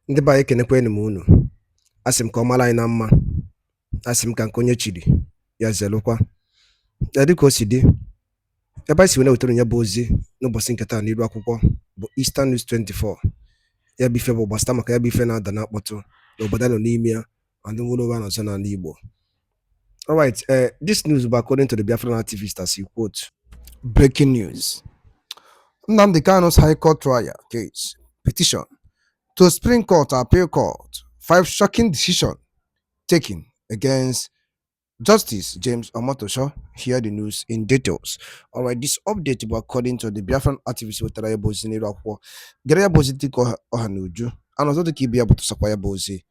Ndị be anyị ekenekwanụ m unu. Asị m ka ọ mara anyị na mma. Asị m ka nke onye chiri ya zelụkwa. Ya dịka o si dị, ebe anyị si wee na-wetara ya bụ ozi n'ụbọchị nke taa n'iru akwụkwọ bụ Eastern News 24. Ya bụ ife bụ gbasịta maka ya bụ ife na-ada na-akpọtụ n'obodo nọ n'ime ya and ndị nwere ụwa n'ọzọ n'ala Igbo. Alright, this news is according to the Biafran activist as he quote. Breaking news. Nnamdi Kanu's High Court trial case petition to Supreme Court Appeal Court. 5 shocking decision taken against Justice James Omotosho. Hear the news in details. Alright, this update was according to the Biafran activist with Raya Bozi Nirako. Geraya Bozi Tiko Ohanuju, and also the Kibia to Sakwaya Bozi.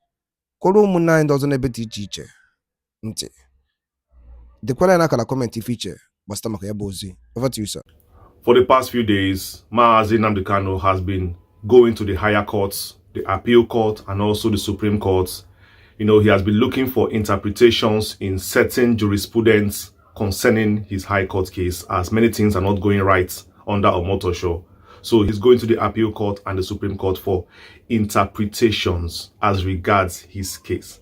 Kolu 9 doesn't ever teach. The Kuala Nakala comment feature was Tamakaya Bozi. Over to you, sir. For the past few days, Mazi Nnamdi Kanu has been going to the higher courts, the appeal court, and also the Supreme Court. You know, he has been looking for interpretations in certain jurisprudence concerning his high court case, as many things are not going right under Omotosho. So he's going to the appeal court and the Supreme Court for interpretations as regards his case.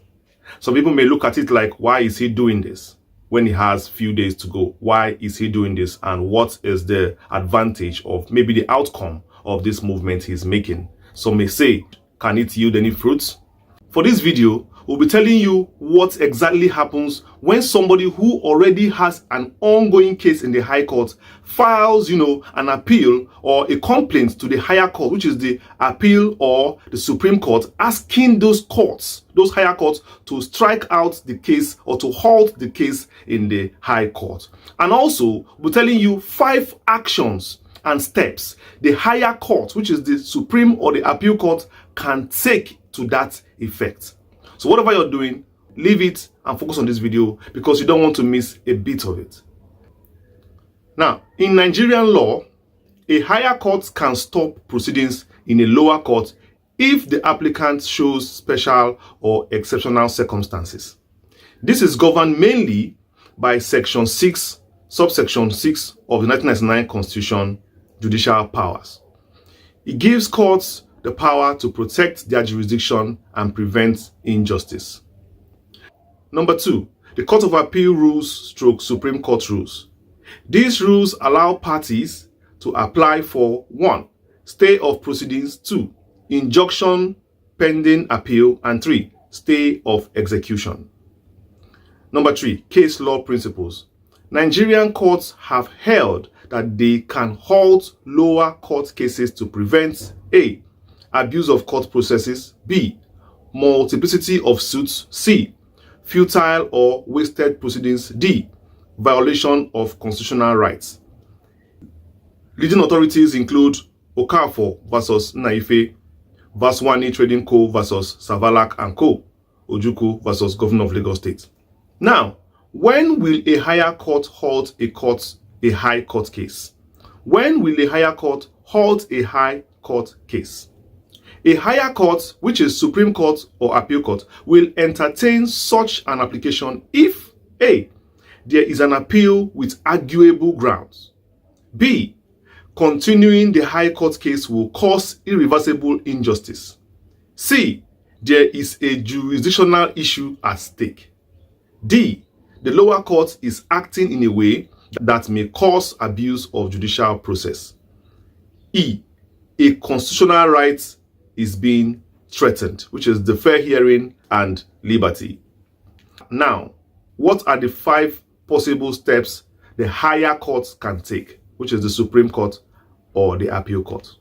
Some people may look at it like, why is he doing this when he has few days to go? Why is he doing this? And what is the advantage of maybe the outcome of this movement he's making? Some may say, can it yield any fruits? For this video, we'll be telling you what exactly happens when somebody who already has an ongoing case in the High Court files, an appeal or a complaint to the higher court, which is the appeal or the Supreme Court, asking those courts, those higher courts, to strike out the case or to halt the case in the High Court. And also, we're telling you 5 actions and steps the higher court, which is the Supreme or the Appeal Court, can take to that effect. So whatever you're doing, leave it and focus on this video because you don't want to miss a bit of it. Now, in Nigerian law, a higher court can stop proceedings in a lower court if the applicant shows special or exceptional circumstances. This is governed mainly by Section 6, subsection 6 of the 1999 Constitution, judicial powers. It gives courts the power to protect their jurisdiction and prevent injustice. Number 2, the Court of Appeal rules / Supreme Court rules. These rules allow parties to apply for 1, stay of proceedings, 2, injunction pending appeal, and 3, stay of execution. Number 3, case law principles. Nigerian courts have held that they can halt lower court cases to prevent A, abuse of court processes, B, multiplicity of suits, C, futile or wasted proceedings, D, violation of constitutional rights. Leading authorities include Okafor versus Naife, Vaswani Trading Co. versus Savalak and Co. Ojukwu versus Governor of Lagos State. Now, when will a higher court halt a high court case? When will a higher court halt a high court case? A higher court, which is Supreme Court or Appeal Court, will entertain such an application if A, there is an appeal with arguable grounds, B, continuing the high court case will cause irreversible injustice, C, there is a jurisdictional issue at stake, D, the lower court is acting in a way that may cause abuse of judicial process, E, a constitutional right is being threatened, which is the fair hearing and liberty. Now, what are the 5 possible steps the higher courts can take, which is the Supreme Court or the Appeal Court?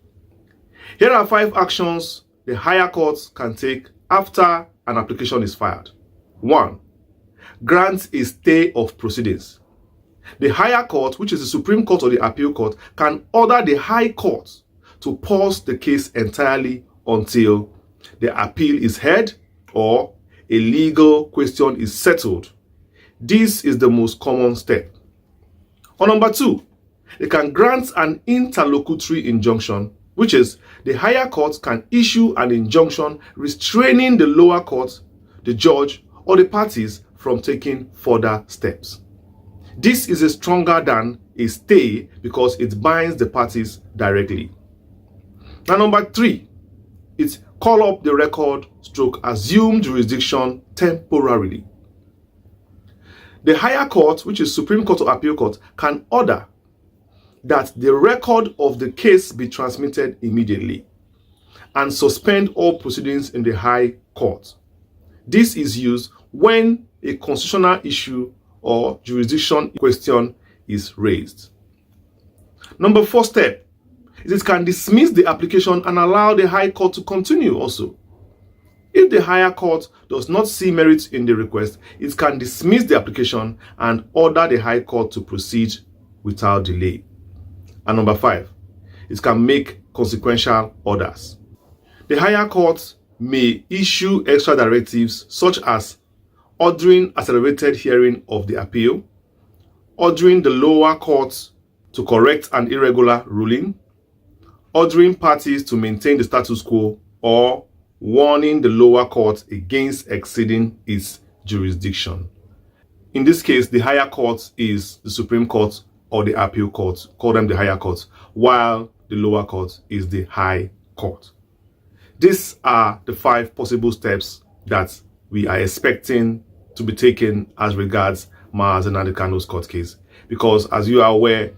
Here are 5 actions the higher courts can take after an application is filed. 1, grant a stay of proceedings. The higher court, which is the Supreme Court or the Appeal Court, can order the high court to pause the case entirely until the appeal is heard or a legal question is settled. This is the most common step. Or number 2, they can grant an interlocutory injunction, which is the higher court can issue an injunction restraining the lower court, the judge, or the parties from taking further steps. This is stronger than a stay because it binds the parties directly. Now, number 3, it's call up the record stroke assume jurisdiction temporarily. The higher court, which is Supreme Court or Appeal Court, can order that the record of the case be transmitted immediately and suspend all proceedings in the High Court. This is used when a constitutional issue or jurisdiction question is raised. Number 4 step is it can dismiss the application and allow the High Court to continue also. If the higher court does not see merit in the request, it can dismiss the application and order the High Court to proceed without delay. And number 5, it can make consequential orders. The higher court may issue extra directives such as ordering accelerated hearing of the appeal, ordering the lower court to correct an irregular ruling, ordering parties to maintain the status quo, or warning the lower court against exceeding its jurisdiction. In this case, the higher court is the Supreme Court or the Appeal Court. Call them the higher court, while the lower court is the High Court. These are the 5 possible steps that we are expecting to be taken as regards Mazi Nnamdi Kanu's court case. Because as you are aware,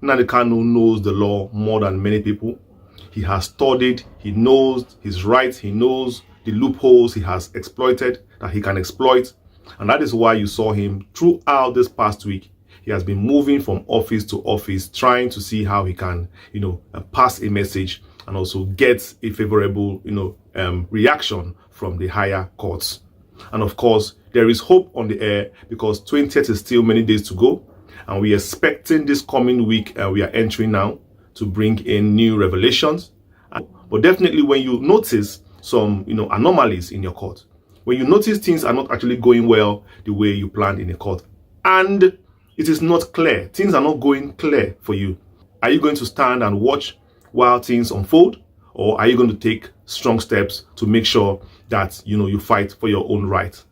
Nnamdi Kanu knows the law more than many people. He has studied, he knows his rights, he knows the loopholes he has exploited, that he can exploit. And that is why you saw him throughout this past week. He has been moving from office to office, trying to see how he can, pass a message and also get a favorable, reaction from the higher courts. And of course, there is hope on the air because 20th is still many days to go. And we are expecting this coming week we are entering now to bring in new revelations. But definitely when you notice some, anomalies in your court, when you notice things are not actually going well the way you planned in a court, and it is not clear, things are not going clear for you, are you going to stand and watch while things unfold? Or are you going to take strong steps to make sure that, you fight for your own right?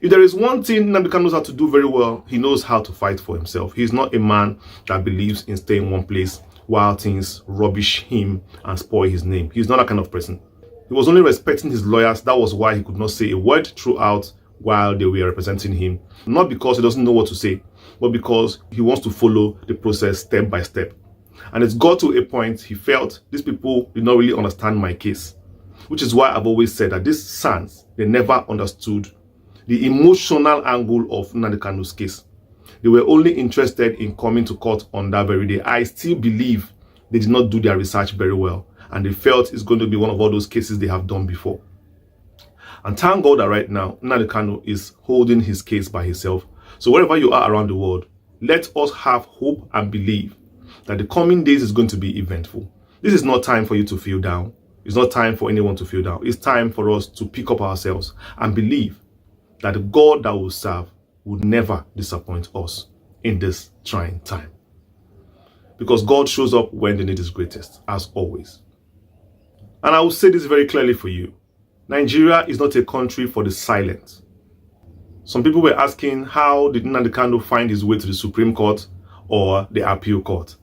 If there is one thing Nnamdi Kanu knows how to do very well, he knows how to fight for himself. He's not a man that believes in staying in one place while things rubbish him and spoil his name. He's not that kind of person. He was only respecting his lawyers. That was why he could not say a word throughout while they were representing him. Not because he doesn't know what to say, but because he wants to follow the process step by step. And it's got to a point he felt these people did not really understand my case, which is why I've always said that these sons, they never understood the emotional angle of Nnamdi Kanu's case. They were only interested in coming to court on that very day. I still believe they did not do their research very well, and they felt it's going to be one of all those cases they have done before. And thank God that right now, Nnamdi Kanu is holding his case by himself. So wherever you are around the world, let us have hope and believe that the coming days is going to be eventful. This is not time for you to feel down. It's not time for anyone to feel down. It's time for us to pick up ourselves and believe that the God that we serve would never disappoint us in this trying time. Because God shows up when the need is greatest, as always. And I will say this very clearly for you. Nigeria is not a country for the silent. Some people were asking, how did Nnamdi Kanu find his way to the Supreme Court or the Appeal Court?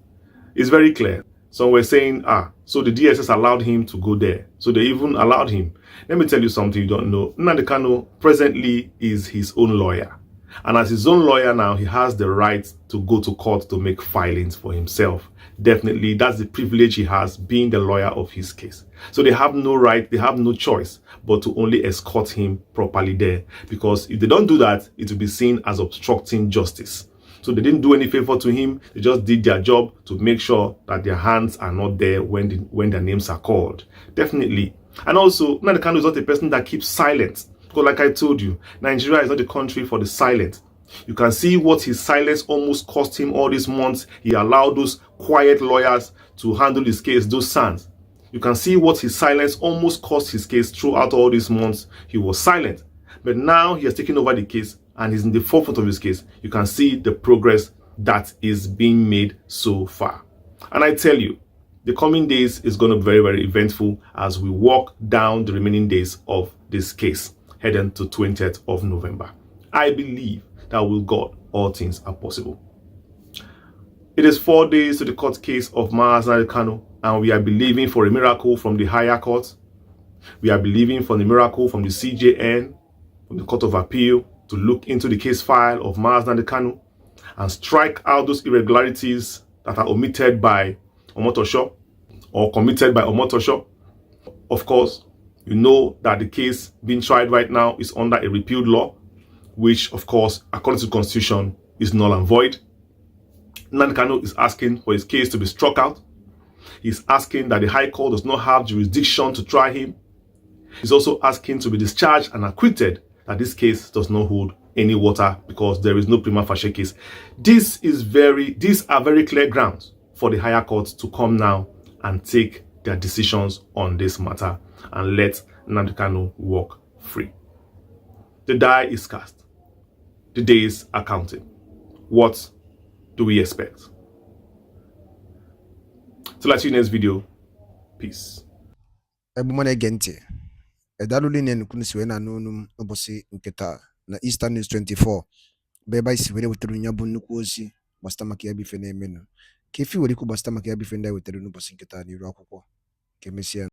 It's very clear. Some were saying, so the DSS allowed him to go there. So they even allowed him. Let me tell you something you don't know. Nnamdi Kanu presently is his own lawyer. And as his own lawyer now, he has the right to go to court to make filings for himself. Definitely, that's the privilege he has, being the lawyer of his case. So they have no right, they have no choice but to only escort him properly there. Because if they don't do that, it will be seen as obstructing justice. So they didn't do any favor to him. They just did their job to make sure that their hands are not there when their names are called. Definitely. And also, Nnamdi Kanu is not a person that keeps silent. Because like I told you, Nigeria is not a country for the silent. You can see what his silence almost cost him all these months. He allowed those quiet lawyers to handle his case, those sons. You can see what his silence almost cost his case throughout all these months. He was silent. But now he has taken over the case and is in the forefront of his case. You can see the progress that is being made so far. And I tell you, the coming days is going to be very, very eventful as we walk down the remaining days of this case, heading to 20th of November. I believe that with God, all things are possible. It is 4 days to the court case of Mazi Nnamdi Kanu, and we are believing for a miracle from the higher court. We are believing for the miracle from the CJN, from the Court of Appeal, to look into the case file of Nnamdi Kanu and strike out those irregularities that are omitted by Omotosho or committed by Omotosho. Of course, you know that the case being tried right now is under a repealed law, which, of course, according to the Constitution, is null and void. Nnamdi Kanu is asking for his case to be struck out. He's asking that the High Court does not have jurisdiction to try him. He's also asking to be discharged and acquitted, that this case does not hold any water because there is no prima facie case. These are very clear grounds for the higher courts to come now and take their decisions on this matter and let Nnamdi Kanu walk free. The die is cast. The days are counting. What do we expect? Till I see you next video. Peace. Edaluli ne nkunu siwe na nunum obosi nketa na Eastern News 24 beba isiwere weturu nyabu nnukwu ozi gbasata maka ya bife na-emenụ ka efi were ikwu gbasata maka ya bife ndị a wetara n'ụbọchị nketa n'iru akwụkwọ ka emesịa